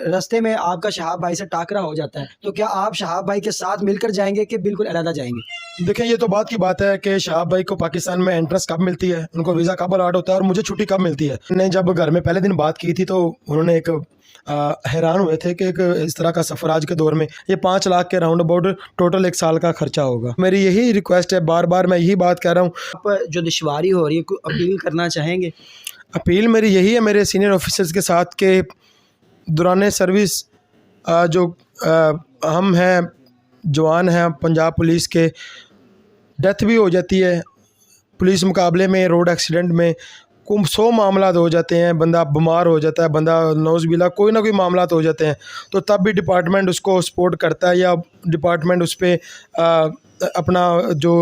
रास्ते में आपका शहाब भाई से टाकरा हो जाता है, तो क्या आप शहाब भाई के साथ मिलकर जाएंगे कि बिल्कुल अलग जाएंगे? देखिए, ये तो बात की बात है कि शहाब भाई को पाकिस्तान में एंट्रेंस कब मिलती है, उनको वीज़ा कब अलॉट होता है और मुझे छुट्टी कब मिलती है। मैंने जब घर में पहले दिन बात की थी तो उन्होंने एक हैरान हुए थे कि एक इस तरह का सफ़र आज के दौर में ये 5 लाख के राउंड अबाउट टोटल 1 साल का खर्चा होगा। मेरी यही रिक्वेस्ट है, बार बार मैं यही बात कह रहा हूँ। आप जो दुश्वारी हो रही है, कोई अपील करना चाहेंगे? अपील मेरी यही है मेरे सीनियर ऑफिसर्स के साथ के दौरान सर्विस जो हम हैं, जवान हैं पंजाब पुलिस के, डेथ भी हो जाती है पुलिस मुकाबले में, रोड एक्सीडेंट में 100 मामला हो जाते हैं, बंदा बीमार हो जाता है, बंदा नौज़बिल्ला कोई ना कोई मामला हो जाते हैं, तो तब भी डिपार्टमेंट उसको सपोर्ट करता है या डिपार्टमेंट उस पर अपना जो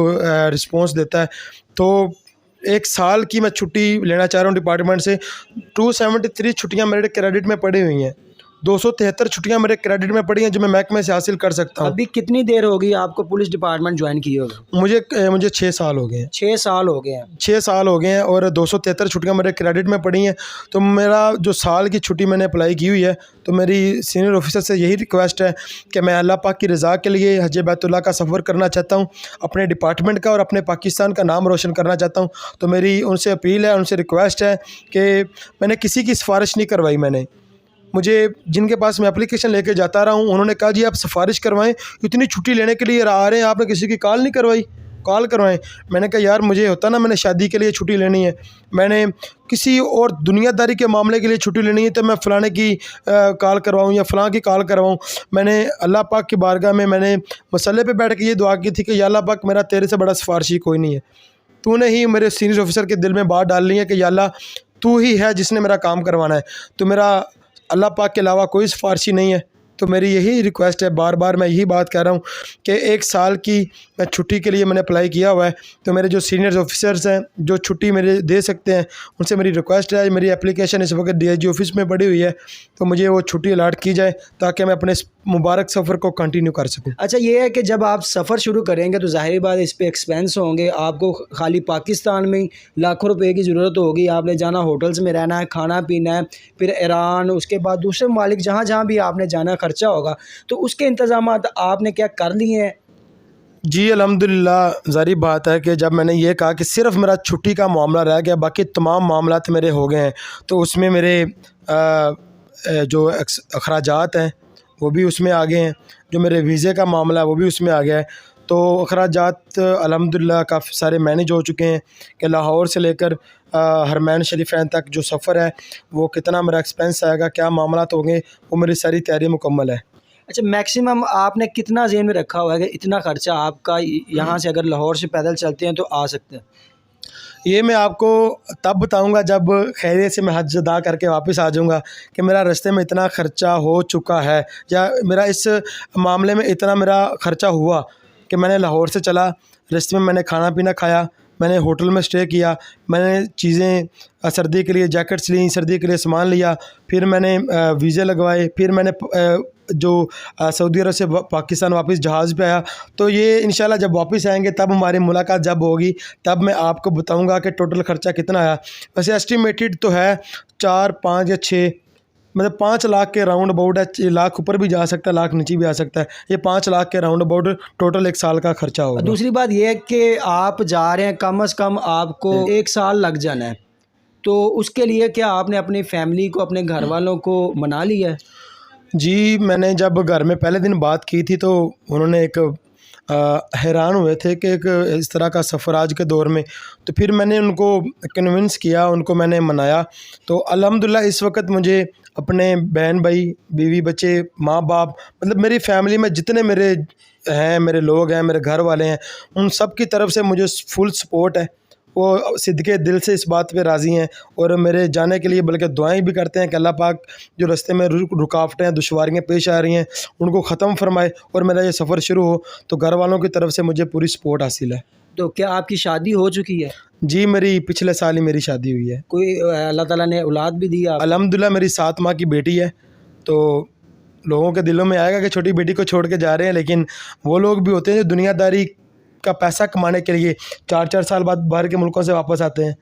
रिस्पॉन्स देता है। तो 1 साल की मैं छुट्टी लेना चाह रहा हूँ डिपार्टमेंट से। 273 छुट्टियाँ मेरे क्रेडिट में पड़ी हुई हैं, 273 छुट्टियाँ मेरे क्रेडिट में पड़ी हैं जो मैं महकमे से हासिल कर सकता हूँ। अभी कितनी देर होगी आपको पुलिस डिपार्टमेंट ज्वाइन किए होगा? मुझे 6 साल हो गए हैं। 6 साल हो गए हैं। 6 साल हो गए हैं और 273 छुट्टियाँ मेरे क्रेडिट में पड़ी हैं। तो मेरा जो साल की छुट्टी मैंने अप्लाई की हुई है, तो मेरी सीनियर ऑफिसर से यही रिक्वेस्ट है कि मैं अल्लाह पाक की रज़ा के लिए हज बैतुल्लाह का सफ़र करना चाहता हूँ, अपने डिपार्टमेंट का और अपने पाकिस्तान का नाम रोशन करना चाहता हूँ। तो मेरी उनसे अपील है, उनसे रिक्वेस्ट है कि मैंने किसी की सिफारिश नहीं करवाई। मुझे जिनके पास मैं एप्लीकेशन लेके जाता रहा हूँ, उन्होंने कहा जी आप सिफारिश करवाएं, इतनी छुट्टी लेने के लिए आ रहे हैं, आपने किसी की कॉल नहीं करवाई, कॉल करवाएं। मैंने कहा यार मुझे होता ना, मैंने शादी के लिए छुट्टी लेनी है, मैंने किसी और दुनियादारी के मामले के लिए छुट्टी लेनी है, तो मैं फ़लाने की कॉल करवाऊँ या फ़लाँ की कॉल करवाऊँ। मैंने अल्लाह पाक की बारगाह में मैंने मसल्ले पे बैठ के ये दुआ की थी कि या अल्लाह पाक मेरा तेरे से बड़ा सिफारिशी कोई नहीं है, तूने ही मेरे सीनियर ऑफिसर के दिल में बात डाल ली है कि या अल्लाह तू ही है जिसने मेरा काम करवाना है, तो मेरा अल्लाह पाक के अलावा कोई सिफारिशी नहीं है। तो मेरी यही रिक्वेस्ट है, बार बार मैं यही बात कह रहा हूँ कि 1 साल की मैं छुट्टी के लिए मैंने अप्लाई किया हुआ है। तो मेरे जो सीनियर ऑफिसर्स हैं जो छुट्टी मेरे दे सकते हैं, उनसे मेरी रिक्वेस्ट है, मेरी एप्लीकेशन इस वक्त DIG ऑफिस में पड़ी हुई है, तो मुझे वो छुट्टी अलाट की जाए ताकि मैं अपने मुबारक सफ़र को कंटिन्यू कर सकूँ। अच्छा, ये है कि जब आप सफ़र शुरू करेंगे तो ज़ाहिर बात इस पे एक्सपेंस होंगे, आपको खाली पाकिस्तान में ही लाखों रुपए की ज़रूरत होगी, आपने जाना होटल्स में रहना है, खाना पीना है, फिर ईरान, उसके बाद दूसरे ममालिक जहाँ जहाँ भी आपने जाना खर्चा होगा, तो उसके इंतज़ामात आपने क्या कर लिए हैं? जी अल्हम्दुलिल्लाह, ज़ाहिर बात है कि जब मैंने ये कहा कि सिर्फ़ मेरा छुट्टी का मामला रह गया, बाकी तमाम मामलात मेरे हो गए हैं, तो उसमें मेरे जो अखराजात हैं वो भी उसमें आ गए हैं, जो मेरे वीज़े का मामला है वो भी उसमें आ गया है। तो अखराजात अल्हम्दुलिल्लाह काफ़ी सारे मैनेज हो चुके हैं कि लाहौर से लेकर हरमैन शरीफैन तक जो सफ़र है वो कितना मेरा एक्सपेंस आएगा, क्या मामलात होंगे, वो मेरी सारी तैयारी मुकम्मल है। अच्छा, मैक्सिमम आपने कितना ज़हन में रखा हुआ है कि इतना खर्चा आपका यहाँ से अगर लाहौर से पैदल चलते हैं तो आ सकते हैं? ये मैं आपको तब बताऊंगा जब खैरियत से मैं हज अदा करके वापस आ जाऊंगा कि मेरा रास्ते में इतना ख़र्चा हो चुका है या मेरा इस मामले में इतना मेरा ख़र्चा हुआ कि मैंने लाहौर से चला, रास्ते में मैंने खाना पीना खाया, मैंने होटल में स्टे किया, मैंने चीज़ें सर्दी के लिए जैकेट्स ली, सर्दी के लिए सामान लिया, फिर मैंने वीज़े लगवाए, फिर मैंने जो सऊदी अरब से पाकिस्तान वापस जहाज़ पे आया। तो ये इंशाल्लाह जब वापस आएंगे तब हमारी मुलाकात जब होगी तब मैं आपको बताऊंगा कि टोटल ख़र्चा कितना आया। वैसे एस्टिमेटेड तो है 4, 5 या 6, मतलब 5 लाख के राउंड अबाउट है। लाख ऊपर भी जा सकता है, लाख नीचे भी आ सकता है। ये 5 लाख के राउंड अबाउट टोटल 1 साल का खर्चा होगा। दूसरी बात यह है कि आप जा रहे हैं, कम से कम आपको 1 साल लग जाना है, तो उसके लिए क्या आपने अपनी फैमिली को, अपने घर वालों को मना लिया है? जी, मैंने जब घर में पहले दिन बात की थी तो उन्होंने एक हैरान हुए थे कि एक इस तरह का सफ़र आज के दौर में। तो फिर मैंने उनको कन्विंस किया, उनको मैंने मनाया। तो अल्हम्दुलिल्लाह इस वक्त मुझे अपने बहन भाई, बीवी बच्चे, माँ बाप, मतलब मेरी फैमिली में जितने मेरे हैं, मेरे लोग हैं, मेरे घर वाले हैं, उन सब की तरफ से मुझे फुल सपोर्ट है। वो सिद्के दिल से इस बात पे राज़ी हैं और मेरे जाने के लिए बल्कि दुआएं भी करते हैं कि अल्लाह पाक जो रास्ते में रुकावटें, दुश्वारियाँ पेश आ रही हैं उनको ख़त्म फरमाए और मेरा ये सफ़र शुरू हो। तो घर वालों की तरफ से मुझे पूरी सपोर्ट हासिल है। तो क्या आपकी शादी हो चुकी है? जी, मेरी पिछले साल ही मेरी शादी हुई है। कोई अल्लाह ताला ने औलाद भी दी आपको? अल्हम्दुलिल्लाह मेरी 7 माह की बेटी है। तो लोगों के दिलों में आएगा कि छोटी बेटी को छोड़ के जा रहे हैं, लेकिन वो लोग भी होते हैं जो दुनियादारी का पैसा कमाने के लिए 4-4 साल बाद बाहर के मुल्कों से वापस आते हैं,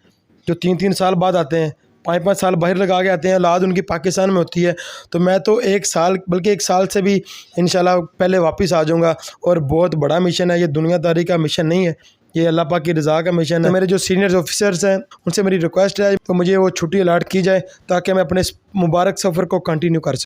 जो 3-3 साल बाद आते हैं। 5-5 साल बाहर लगा के आते हैं, औलाद उनकी पाकिस्तान में होती है। तो मैं तो 1 साल बल्कि 1 साल से भी इंशाल्लाह पहले वापस आ जाऊँगा। और बहुत बड़ा मिशन है ये, दुनियादारी का मिशन नहीं है, ये अल्लाह पाक की रज़ा का मिशन है। तो मेरे जो सीनियर ऑफिसर्स हैं उनसे मेरी रिक्वेस्ट है तो मुझे वो छुट्टी अलाट की जाए ताकि मैं अपने इस मुबारक सफ़र को कंटिन्यू कर सकूँ।